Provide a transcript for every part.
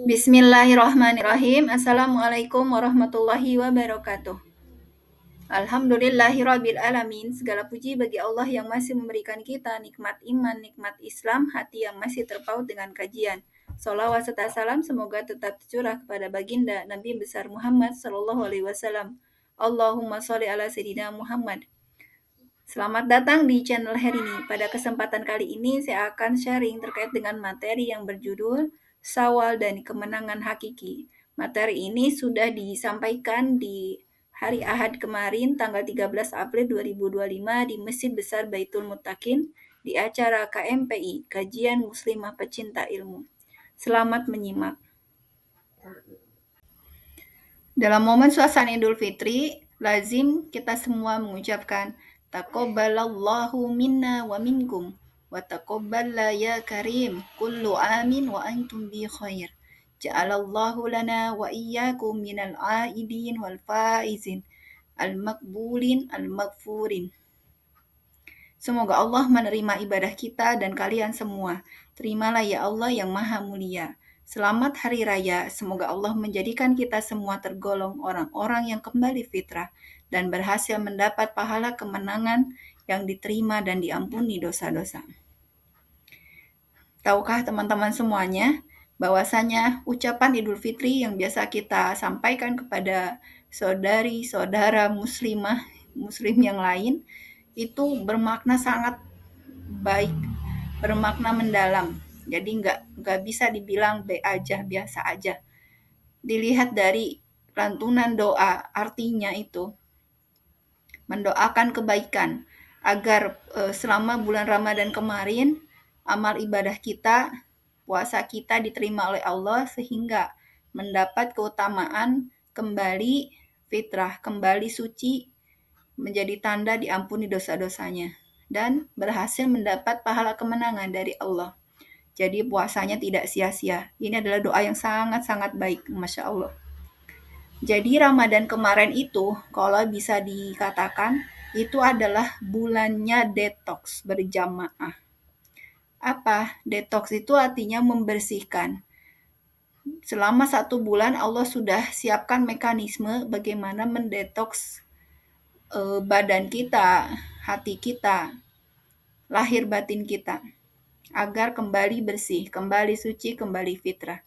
Bismillahirrahmanirrahim. Assalamualaikum warahmatullahi wabarakatuh. Alhamdulillahirabbil alamin. Segala puji bagi Allah yang masih memberikan kita nikmat iman, nikmat Islam, hati yang masih terpaut dengan kajian. Sholawat serta salam semoga tetap tercurah kepada baginda Nabi besar Muhammad sallallahu alaihi wasallam. Allahumma sholli ala sayyidina Muhammad. Selamat datang di channel Herini. Pada kesempatan kali ini saya akan sharing terkait dengan materi yang berjudul Syawal dan Kemenangan Hakiki. Materi ini sudah disampaikan di hari Ahad kemarin tanggal 13 April 2025 di Masjid Besar Baitul Muttaqin di acara KMPI, Kajian Muslimah Pecinta Ilmu. Selamat menyimak. Dalam momen suasana Idul Fitri, lazim kita semua mengucapkan Taqabbalallahu minna wa minkum wa taqabbala ya karim kullu amin wa antum bi khair. Ja'alallahu lana wa iyyakum minal aidin wal faizin al-maqbulin al-maghfurin. Semoga Allah menerima ibadah kita dan kalian semua. Terimalah ya Allah yang maha mulia. Selamat Hari Raya, semoga Allah menjadikan kita semua tergolong orang-orang yang kembali fitrah dan berhasil mendapat pahala kemenangan yang diterima dan diampuni dosa-dosa. Tahukah teman-teman semuanya, bahwasanya ucapan Idul Fitri yang biasa kita sampaikan kepada saudari-saudara muslim yang lain, itu bermakna sangat baik, bermakna mendalam. Jadi nggak bisa dibilang biasa aja. Dilihat dari lantunan doa, artinya itu mendoakan kebaikan agar selama bulan Ramadan kemarin amal ibadah kita, puasa kita diterima oleh Allah sehingga mendapat keutamaan kembali fitrah, kembali suci, menjadi tanda diampuni dosa-dosanya dan berhasil mendapat pahala kemenangan dari Allah. Jadi puasanya tidak sia-sia. Ini adalah doa yang sangat-sangat baik, Masya Allah. Jadi Ramadan kemarin itu, kalau bisa dikatakan, itu adalah bulannya detox berjamaah. Apa? Detox itu artinya membersihkan. Selama 1 bulan Allah sudah siapkan mekanisme bagaimana mendetoks badan kita, hati kita, lahir batin kita, agar kembali bersih, kembali suci, kembali fitrah.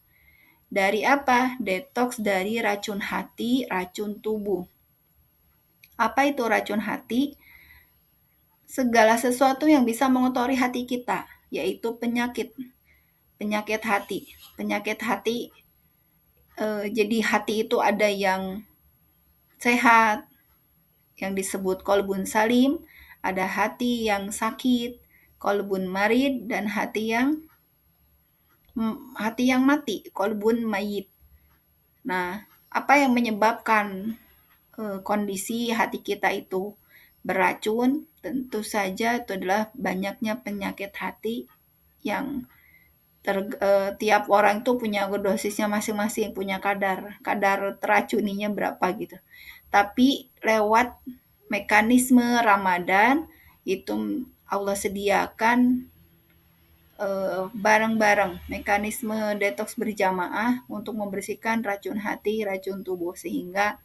Dari apa? Detoks dari racun hati, racun tubuh. Apa itu racun hati? Segala sesuatu yang bisa mengotori hati kita, yaitu penyakit. Penyakit hati. Penyakit hati, jadi hati itu ada yang sehat, yang disebut kolbun salim, ada hati yang sakit, kolbun marid, dan hati yang mati, kolbun mayit. Nah, apa yang menyebabkan kondisi hati kita itu beracun? Tentu saja itu adalah banyaknya penyakit hati yang tiap orang itu punya dosisnya masing-masing, punya kadar teracuninya berapa gitu. Tapi lewat mekanisme Ramadan itu Allah sediakan bareng-bareng mekanisme detox berjamaah untuk membersihkan racun hati, racun tubuh sehingga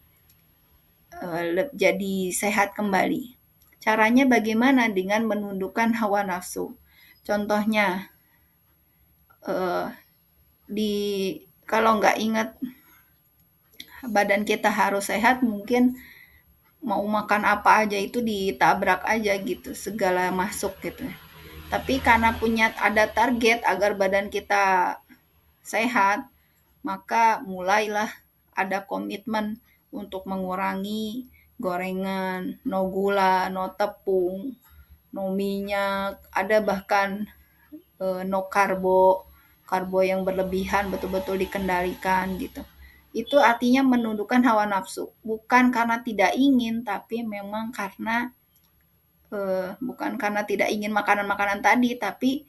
jadi sehat kembali. Caranya bagaimana? Dengan menundukkan hawa nafsu. Contohnya kalau nggak ingat badan kita harus sehat, mungkin mau makan apa aja itu ditabrak aja gitu, segala masuk gitu. Tapi karena ada target agar badan kita sehat, maka mulailah ada komitmen untuk mengurangi gorengan, no gula, no tepung, no minyak, ada bahkan no karbo yang berlebihan betul-betul dikendalikan gitu. Itu artinya menundukkan hawa nafsu, bukan karena tidak ingin, tapi memang karena bukan karena tidak ingin makanan-makanan tadi, tapi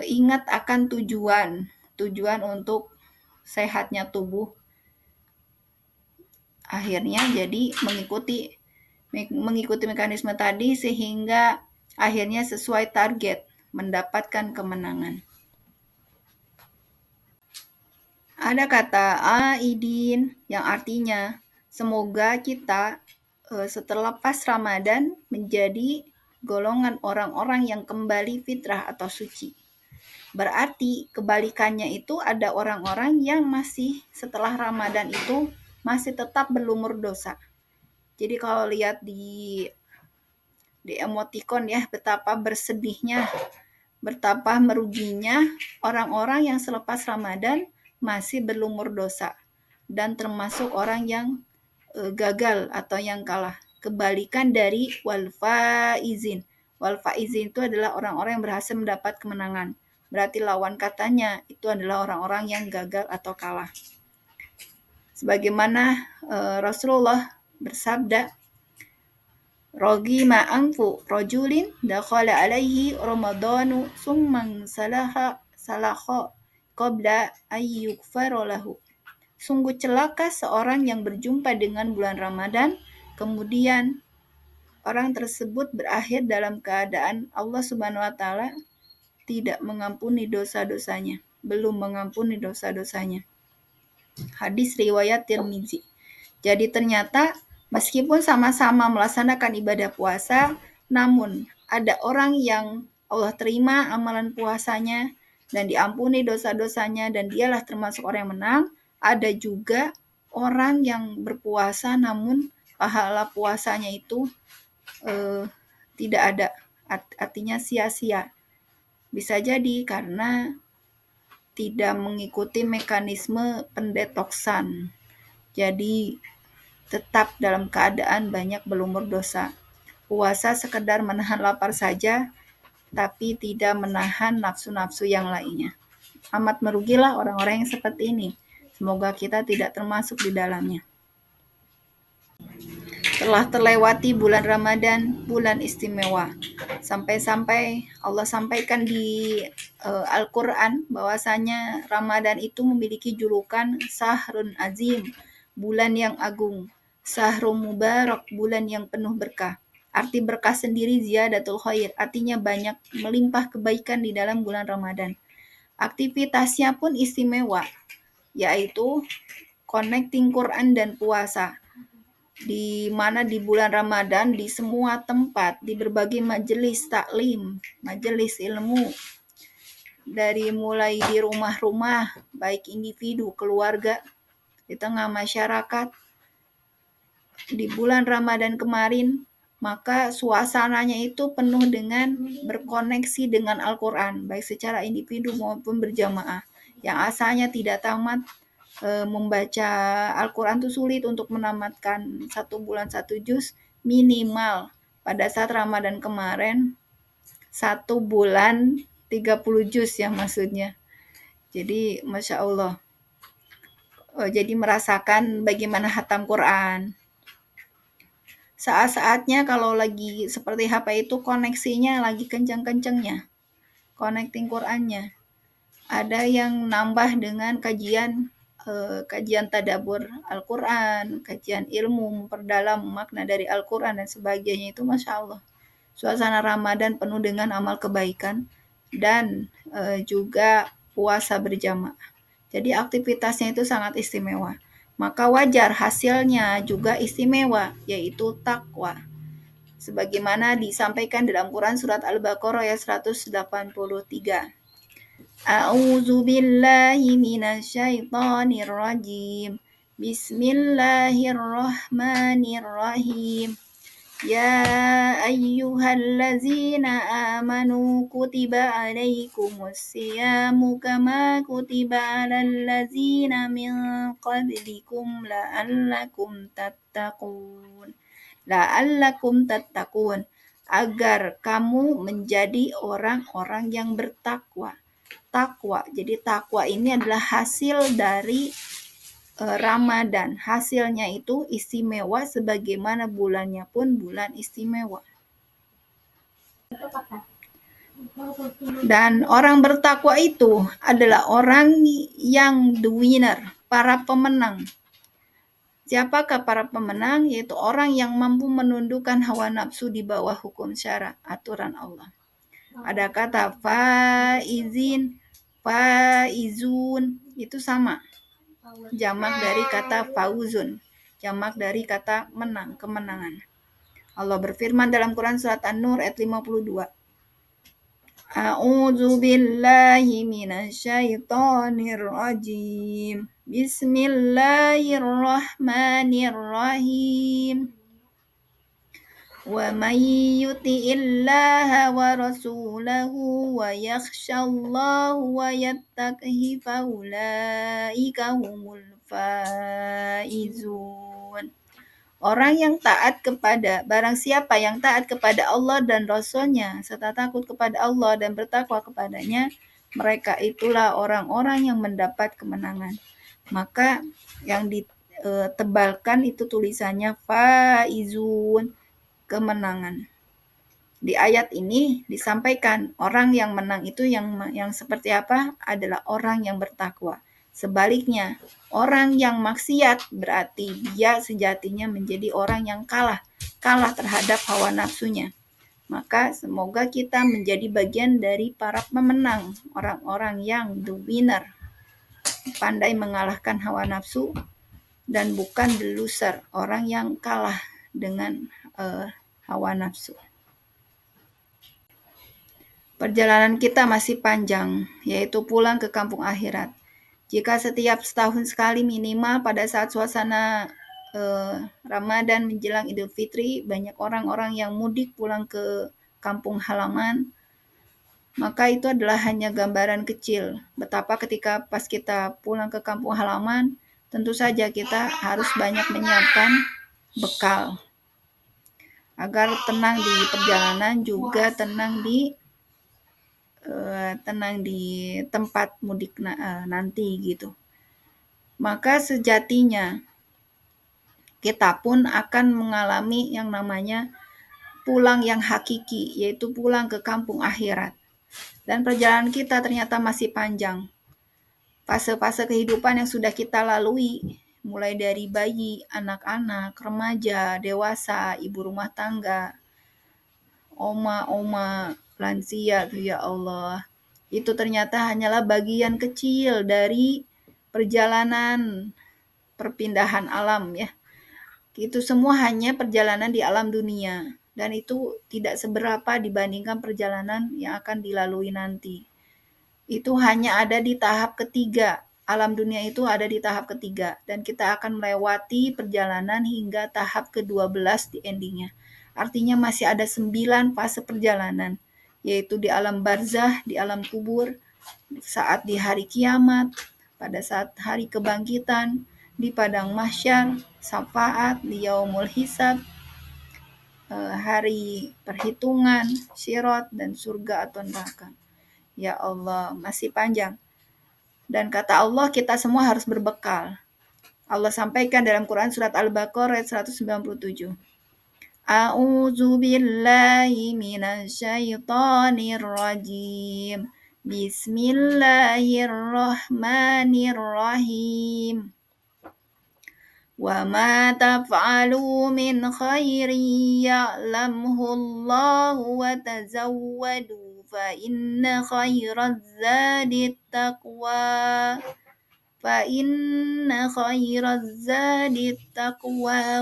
ingat akan tujuan untuk sehatnya tubuh. Akhirnya jadi mengikuti mekanisme tadi sehingga akhirnya sesuai target, mendapatkan kemenangan. Ada kata aidin yang artinya semoga kita setelah lepas Ramadan menjadi golongan orang-orang yang kembali fitrah atau suci. Berarti kebalikannya itu ada orang-orang yang masih setelah Ramadan itu masih tetap berlumur dosa. Jadi kalau lihat di emoticon ya, betapa bersedihnya, betapa meruginya orang-orang yang selepas Ramadan masih berlumur dosa dan termasuk orang yang gagal atau yang kalah. Kebalikan dari wal faizin. Wal faizin itu adalah orang-orang yang berhasil mendapat kemenangan. Berarti lawan katanya itu adalah orang-orang yang gagal atau kalah. Sebagaimana Rasulullah bersabda, Rogima anfu rajulin dakhala alaihi ramadanu summan salaha qabla ayyukfara lahu. Sungguh celaka seorang yang berjumpa dengan bulan Ramadan, kemudian orang tersebut berakhir dalam keadaan Allah Subhanahu wa taala tidak mengampuni dosa-dosanya, belum mengampuni dosa-dosanya. Hadis riwayat Tirmizi. Jadi ternyata meskipun sama-sama melaksanakan ibadah puasa, namun ada orang yang Allah terima amalan puasanya dan diampuni dosa-dosanya dan dialah termasuk orang yang menang. Ada juga orang yang berpuasa namun pahala puasanya itu tidak ada, artinya sia-sia. Bisa jadi karena tidak mengikuti mekanisme pendetoksan. Jadi tetap dalam keadaan banyak berlumur dosa. Puasa sekedar menahan lapar saja, tapi tidak menahan nafsu-nafsu yang lainnya. Amat merugilah orang-orang yang seperti ini. Semoga kita tidak termasuk di dalamnya. Telah terlewati bulan Ramadan, bulan istimewa. Sampai-sampai Allah sampaikan di Al-Quran bahwasanya Ramadan itu memiliki julukan Sahrun Azim, bulan yang agung. Sahrun Mubarak, bulan yang penuh berkah. Arti berkah sendiri ziyadatul khair, artinya banyak melimpah kebaikan di dalam bulan Ramadan. Aktivitasnya pun istimewa, yaitu connecting Quran dan puasa. Di mana di bulan Ramadan di semua tempat, di berbagai majelis taklim, majelis ilmu, dari mulai di rumah-rumah, baik individu, keluarga, di tengah masyarakat, di bulan Ramadan kemarin, maka suasananya itu penuh dengan berkoneksi dengan Al-Quran, baik secara individu maupun berjamaah. Yang asalnya tidak tamat membaca Al-Quran itu sulit untuk menamatkan 1 bulan 1 juz, minimal pada saat Ramadan kemarin 1 bulan 30 juz ya maksudnya. Jadi Masya Allah. Jadi merasakan bagaimana hatam Quran. Saat-saatnya kalau lagi seperti HP itu koneksinya lagi kencang-kencangnya, connecting Qurannya. Ada yang nambah dengan kajian tadabbur Al-Quran, kajian ilmu, memperdalam makna dari Al-Quran dan sebagainya itu Masya Allah. Suasana Ramadan penuh dengan amal kebaikan dan juga puasa berjamaah. Jadi aktivitasnya itu sangat istimewa. Maka wajar hasilnya juga istimewa, yaitu takwa. Sebagaimana disampaikan dalam Quran surat Al-Baqarah ayat 183. A'udzu billahi minasyaitonir rajim. Bismillahirrahmanirrahim. Ya ayyuhallazina amanu kutiba alaikumus kama kutiba alal ladzina min qablikum la'allakum tattaqun agar kamu menjadi orang-orang yang bertakwa. Takwa. Jadi takwa ini adalah hasil dari Ramadan. Hasilnya itu istimewa sebagaimana bulannya pun bulan istimewa. Dan orang bertakwa itu adalah orang yang the winner, para pemenang. Siapakah para pemenang? Yaitu orang yang mampu menundukkan hawa nafsu di bawah hukum syara, aturan Allah. Ada kata faizin, faizun, itu sama. jamak dari kata fauzun, jamak dari kata menang, kemenangan. Allah berfirman dalam Quran surat An-Nur ayat 52. A'udzu billahi minasyaitonir rajim. Bismillahirrahmanirrahim. Wa may yuti'illaha wa rasulahu wa yakhshallahu wa yattaqhi faulaika humul faizun. Orang yang taat barang siapa yang taat kepada Allah dan Rasul-Nya, serta takut kepada Allah dan bertakwa kepadanya, mereka itulah orang-orang yang mendapat kemenangan. Maka yang ditebalkan itu tulisannya faizun, kemenangan. Di ayat ini disampaikan orang yang menang itu yang seperti apa? Adalah orang yang bertakwa. Sebaliknya, orang yang maksiat berarti dia sejatinya menjadi orang yang kalah terhadap hawa nafsunya. Maka semoga kita menjadi bagian dari para pemenang, orang-orang yang the winner, pandai mengalahkan hawa nafsu dan bukan the loser, orang yang kalah dengan hawa nafsu. Perjalanan kita masih panjang, yaitu pulang ke kampung akhirat. Jika setiap setahun sekali minimal pada saat suasana Ramadan menjelang Idul Fitri, banyak orang-orang yang mudik pulang ke kampung halaman, maka itu adalah hanya gambaran kecil betapa ketika pas kita pulang ke kampung halaman, tentu saja kita harus banyak menyiapkan bekal agar tenang di perjalanan, juga tenang di tempat mudik nanti gitu. Maka sejatinya kita pun akan mengalami yang namanya pulang yang hakiki, yaitu pulang ke kampung akhirat. Dan perjalanan kita ternyata masih panjang. Fase-fase kehidupan yang sudah kita lalui, mulai dari bayi, anak-anak, remaja, dewasa, ibu rumah tangga, oma, lansia, ya Allah. Itu ternyata hanyalah bagian kecil dari perjalanan perpindahan alam ya. Itu semua hanya perjalanan di alam dunia. Dan itu tidak seberapa dibandingkan perjalanan yang akan dilalui nanti. Itu hanya ada di tahap ketiga. Alam dunia itu ada di tahap ketiga. Dan kita akan melewati perjalanan hingga tahap ke-12 di endingnya. Artinya masih ada 9 fase perjalanan. Yaitu di alam barzah, di alam kubur, saat di hari kiamat, pada saat hari kebangkitan, di padang mahsyar, syafaat, di yaumul hisab, hari perhitungan, syirat, dan surga atau neraka. Ya Allah, masih panjang. Dan kata Allah, kita semua harus berbekal. Allah sampaikan dalam Quran surat Al-Baqarah ayat 197. A'udzu billahi minasyaitonir rajim. Bismillahirrahmanirrahim. Wa ma taf'alu min khairin ya'lamhu Allahu wa tazawwadu fa inna khairaz zadit taqwa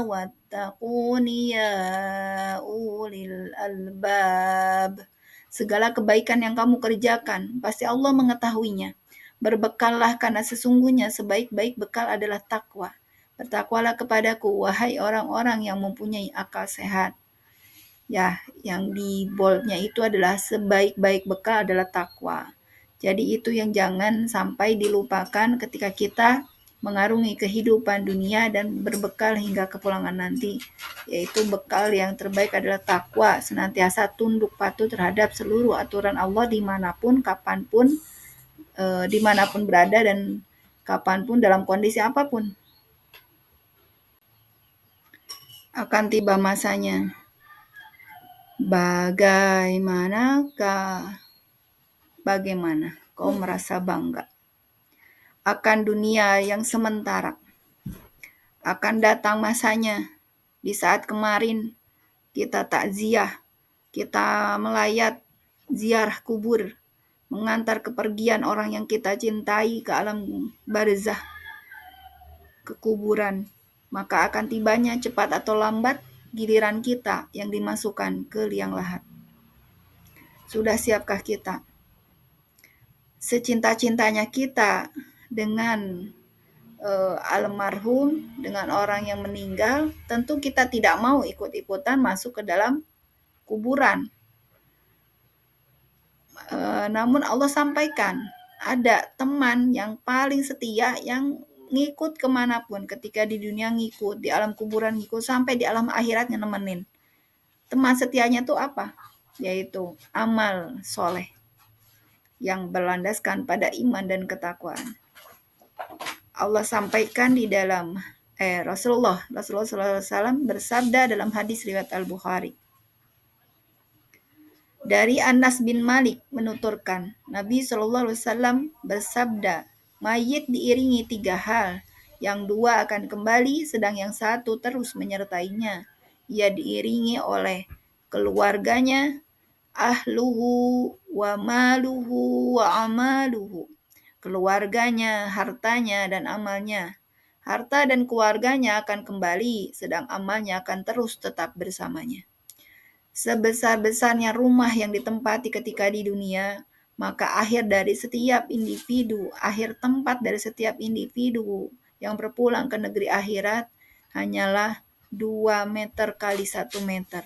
wattaquni ya ulil albab. Segala kebaikan yang kamu kerjakan pasti Allah mengetahuinya. Berbekallah karena sesungguhnya sebaik-baik bekal adalah takwa. Bertakwalah kepadaku, wahai orang-orang yang mempunyai akal sehat. Ya, yang di boldnya itu adalah sebaik-baik bekal adalah takwa. Jadi itu yang jangan sampai dilupakan ketika kita mengarungi kehidupan dunia dan berbekal hingga kepulangan nanti. Yaitu bekal yang terbaik adalah takwa, senantiasa tunduk patuh terhadap seluruh aturan Allah dimanapun, kapanpun, dimanapun berada dan kapanpun dalam kondisi apapun. Akan tiba masanya. Bagaimana kau merasa bangga akan dunia yang sementara? Akan datang masanya di saat kemarin kita takziah, kita melayat ziarah kubur, mengantar kepergian orang yang kita cintai ke alam barzah. ke kuburan, maka akan tibanya cepat atau lambat giliran kita yang dimasukkan ke liang lahat. Sudah siapkah kita? Secinta-cintanya kita dengan almarhum, dengan orang yang meninggal, tentu kita tidak mau ikut-ikutan masuk ke dalam kuburan. Namun Allah sampaikan, ada teman yang paling setia yang ngikut kemanapun, ketika di dunia ngikut, di alam kuburan ngikut, sampai di alam akhiratnya nemenin. Teman setianya itu apa? Yaitu amal soleh yang berlandaskan pada iman dan ketakwaan. Allah sampaikan di dalam Rasulullah SAW bersabda dalam hadis riwayat Al-Bukhari. Dari Anas bin Malik menuturkan, Nabi SAW bersabda, mayit diiringi 3 hal, yang 2 akan kembali, sedang yang 1 terus menyertainya. Ia diiringi oleh keluarganya, ahluhu wa maluhu wa amaluhu. Keluarganya, hartanya, dan amalnya. Harta dan keluarganya akan kembali, sedang amalnya akan terus tetap bersamanya. Sebesar-besarnya rumah yang ditempati ketika di dunia, maka akhir tempat dari setiap individu yang berpulang ke negeri akhirat hanyalah 2 meter kali 1 meter.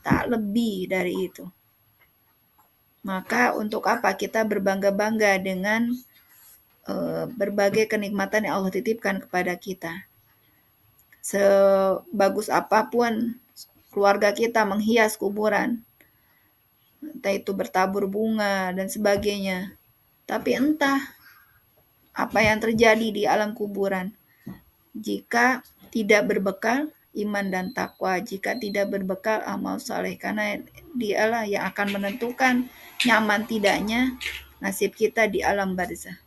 Tak lebih dari itu. Maka untuk apa kita berbangga-bangga dengan berbagai kenikmatan yang Allah titipkan kepada kita? Sebagus apapun keluarga kita menghias kuburan, entah itu bertabur bunga dan sebagainya, tapi entah apa yang terjadi di alam kuburan jika tidak berbekal iman dan takwa, jika tidak berbekal amal saleh, karena dialah yang akan menentukan nyaman tidaknya nasib kita di alam barzah.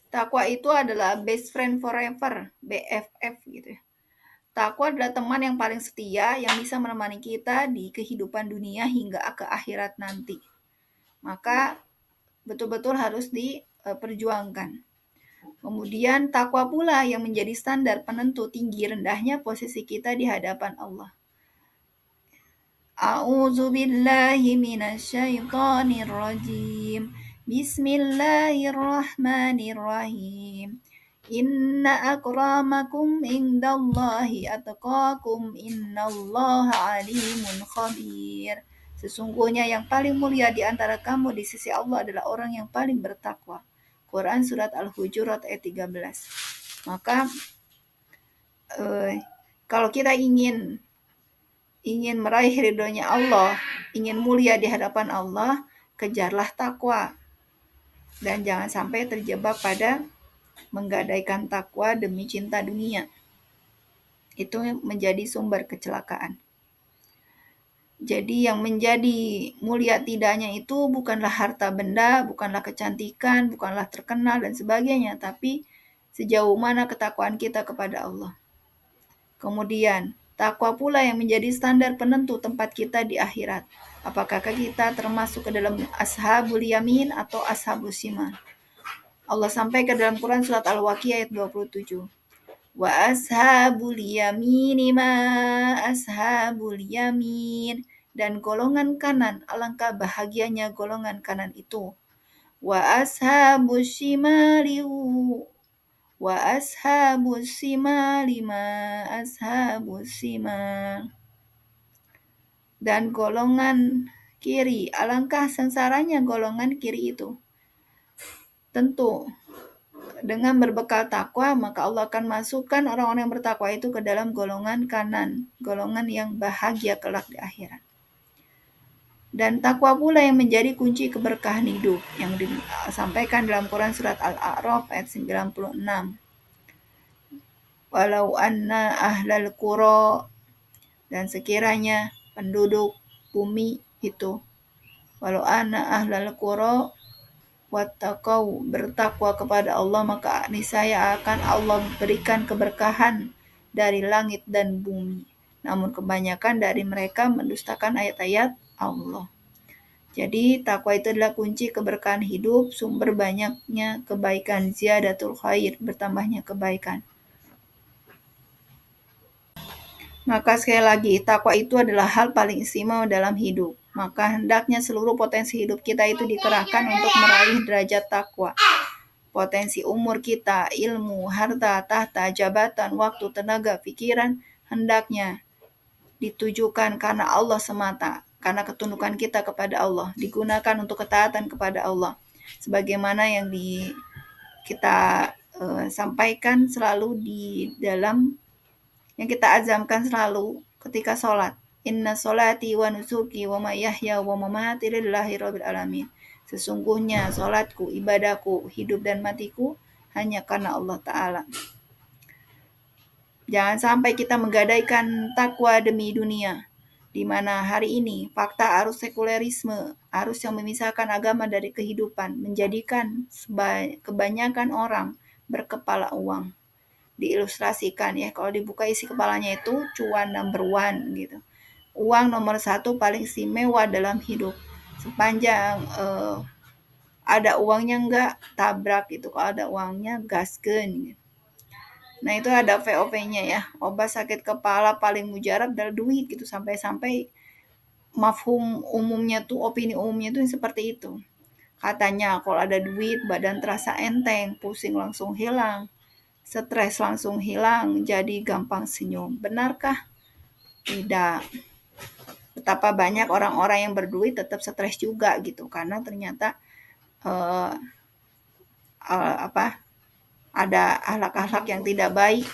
Takwa itu adalah best friend forever, BFF gitu ya. Takwa adalah teman yang paling setia yang bisa menemani kita di kehidupan dunia hingga ke akhirat nanti. Maka betul-betul harus diperjuangkan. Kemudian takwa pula yang menjadi standar penentu tinggi rendahnya posisi kita di hadapan Allah. A'udzu billahi minasyaitonir rajim. Bismillahirrahmanirrahim. Inna akramakum indallahi atqakum innallaha alimun khabir. Sesungguhnya yang paling mulia di antara kamu di sisi Allah adalah orang yang paling bertakwa. Quran surat Al-Hujurat ayat 13. Maka kalau kita ingin meraih ridhonya Allah, ingin mulia di hadapan Allah, kejarlah takwa. Dan jangan sampai terjebak pada menggadaikan takwa demi cinta dunia. Itu menjadi sumber kecelakaan. Jadi yang menjadi mulia tidaknya itu bukanlah harta benda, bukanlah kecantikan, bukanlah terkenal dan sebagainya, tapi sejauh mana ketakwaan kita kepada Allah. Kemudian, takwa pula yang menjadi standar penentu tempat kita di akhirat. Apakah kita termasuk ke dalam ashabul yamin atau ashabus shimal? Allah sampaikan dalam Quran surat Al-Waqiah ayat 27. Wa ashabul yamini ma ashabul yamin. Dan golongan kanan, alangkah bahagianya golongan kanan itu. Wa ashabus shimali ma ashabus shimal. Dan golongan kiri, alangkah sengsaranya golongan kiri itu. Tentu dengan berbekal takwa, maka Allah akan masukkan orang-orang yang bertakwa itu ke dalam golongan kanan, golongan yang bahagia kelak di akhirat. Dan takwa pula yang menjadi kunci keberkahan hidup, yang disampaikan dalam Quran surat Al-A'raf ayat 96. Walau anna ahlal qura, dan sekiranya penduduk bumi itu, walau anna ahlal qura wattaqau, bertakwa kepada Allah, maka niscaya akan Allah berikan keberkahan dari langit dan bumi. Namun kebanyakan dari mereka mendustakan ayat-ayat Allah. Jadi takwa itu adalah kunci keberkahan hidup, sumber banyaknya kebaikan, ziyadatul khair, bertambahnya kebaikan. Maka sekali lagi, takwa itu adalah hal paling istimewa dalam hidup. Maka hendaknya seluruh potensi hidup kita itu dikerahkan untuk meraih derajat takwa. Potensi umur kita, ilmu, harta, tahta, jabatan, waktu, tenaga, pikiran, hendaknya ditujukan karena Allah semata, karena ketundukan kita kepada Allah, digunakan untuk ketaatan kepada Allah. Sebagaimana yang kita sampaikan selalu di dalam yang kita azamkan selalu ketika sholat. Inna sholati wa nusuki wa mahyaya wa mamati lillahi rabbil alamin. Sesungguhnya sholatku, ibadahku, hidup dan matiku hanya karena Allah Ta'ala. Jangan sampai kita menggadaikan takwa demi dunia, di mana hari ini fakta arus sekulerisme, arus yang memisahkan agama dari kehidupan, menjadikan kebanyakan orang berkepala uang. Diilustrasikan ya, kalau dibuka isi kepalanya itu cuan number one gitu. Uang nomor satu paling istimewa dalam hidup. Sepanjang ada uangnya enggak, tabrak gitu. Kalau ada uangnya, gaskeun gitu. Nah itu ada VOP-nya ya, obat sakit kepala paling mujarab adalah duit gitu. Sampai-sampai mafhum umumnya tuh, opini umumnya tuh seperti itu. Katanya kalau ada duit badan terasa enteng, pusing langsung hilang, stres langsung hilang, jadi gampang senyum. Benarkah? Tidak. Betapa banyak orang-orang yang berduit tetap stres juga gitu, karena ternyata ada akhlak-akhlak yang tidak baik.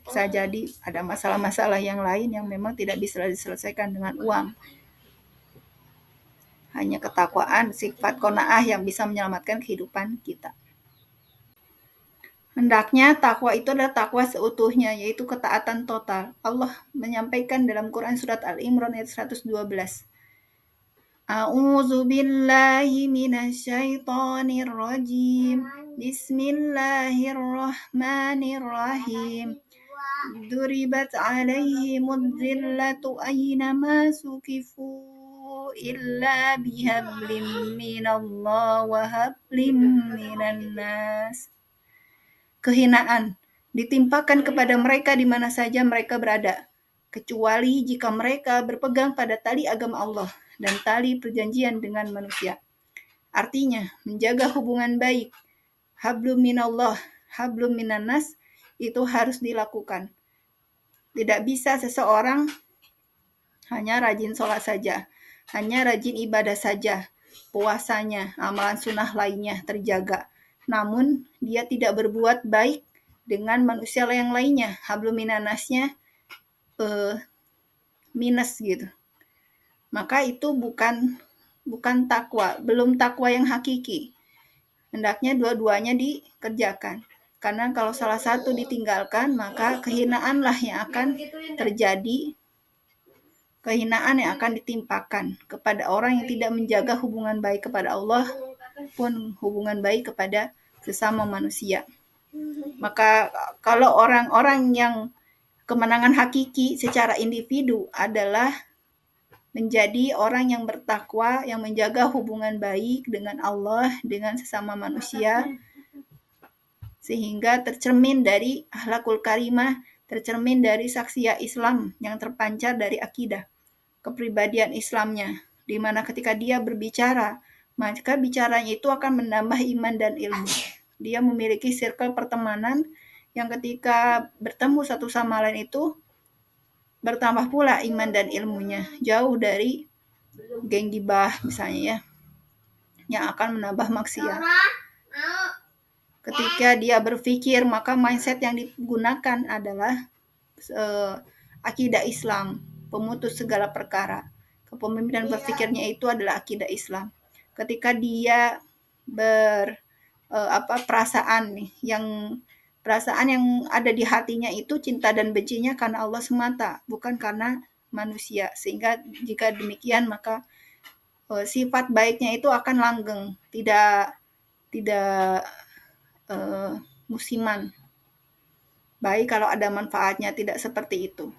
Bisa jadi ada masalah-masalah yang lain yang memang tidak bisa diselesaikan dengan uang. Hanya ketakwaan, sifat qanaah yang bisa menyelamatkan kehidupan kita. Hendaknya takwa itu adalah takwa seutuhnya, yaitu ketaatan total. Allah menyampaikan dalam Quran surat Al-Imran ayat 112. A'udzu billahi minasyaitonir rajim. Bismillahirrahmanirrahim. Duribat alaihimud dhillatu aynama sukifu illa bihablim minallah wa hablim minan nas. Kehinaan ditimpakan kepada mereka di mana saja mereka berada, kecuali jika mereka berpegang pada tali agama Allah dan tali perjanjian dengan manusia. Artinya, menjaga hubungan baik, hablum minallah, hablum minan nas, itu harus dilakukan. Tidak bisa seseorang hanya rajin sholat saja, hanya rajin ibadah saja, puasanya, amalan sunnah lainnya terjaga. Namun, dia tidak berbuat baik dengan manusia yang lainnya. Hablum minanasnya minus gitu. Maka itu bukan takwa, belum takwa yang hakiki. Hendaknya dua-duanya dikerjakan. Karena kalau salah satu ditinggalkan, maka kehinaanlah yang akan terjadi, kehinaan yang akan ditimpakan kepada orang yang tidak menjaga hubungan baik kepada Allah pun hubungan baik kepada sesama manusia. Maka kalau orang-orang yang kemenangan hakiki secara individu adalah menjadi orang yang bertakwa, yang menjaga hubungan baik dengan Allah, dengan sesama manusia, sehingga tercermin dari akhlakul karimah, tercermin dari saksiyah Islam yang terpancar dari akidah, kepribadian Islamnya, di mana ketika dia berbicara, maka bicaranya itu akan menambah iman dan ilmu. Dia memiliki circle pertemanan yang ketika bertemu satu sama lain itu bertambah pula iman dan ilmunya, jauh dari geng gibah misalnya ya, yang akan menambah maksiat. Ketika dia berpikir, maka mindset yang digunakan adalah akidah Islam, pemutus segala perkara. Kepemimpinan berpikirnya itu adalah akidah Islam. Ketika dia perasaan yang ada di hatinya itu cinta dan bencinya karena Allah semata, bukan karena manusia. Sehingga jika demikian maka sifat baiknya itu akan langgeng, tidak musiman. Baik kalau ada manfaatnya, tidak seperti itu.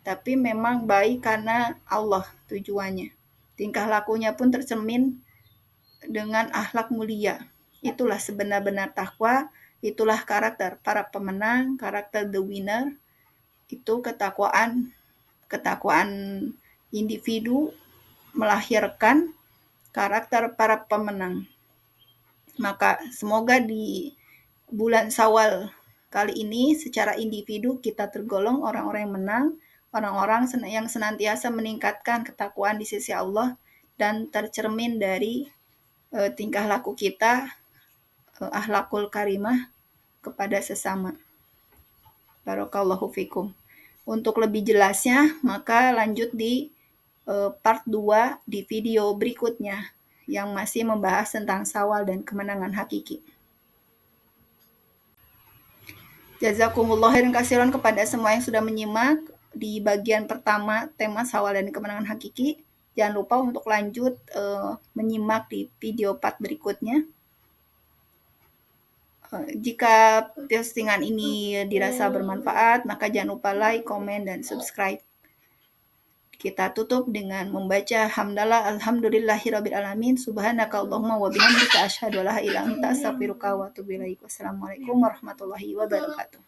Tapi memang baik karena Allah tujuannya. tingkah lakunya pun tercermin dengan akhlak mulia. Itulah sebenar-benar takwa, itulah karakter para pemenang, karakter the winner, itu ketakwaan individu melahirkan karakter para pemenang. Maka semoga di bulan Syawal kali ini secara individu kita tergolong orang-orang yang menang, orang-orang yang senantiasa meningkatkan ketakwaan di sisi Allah dan tercermin dari tingkah laku kita, akhlakul karimah kepada sesama. Barakallahu fikum. Untuk lebih jelasnya, maka lanjut di part 2 di video berikutnya yang masih membahas tentang Syawal dan kemenangan hakiki. Jazakumullah khairan katsiran kepada semua yang sudah menyimak di bagian pertama tema Syawal dan kemenangan hakiki. Jangan lupa untuk lanjut menyimak di video part berikutnya. Jika postingan ini dirasa bermanfaat, maka jangan lupa like, komen, dan subscribe. Kita tutup dengan membaca hamdalah alhamdulillahirabbil alamin subhanaka allahumma wa bihamdika asyhadu an la ilaha illa anta astaghfiruka wa atubu ilaik. Wassalamualaikum warahmatullahi wabarakatuh.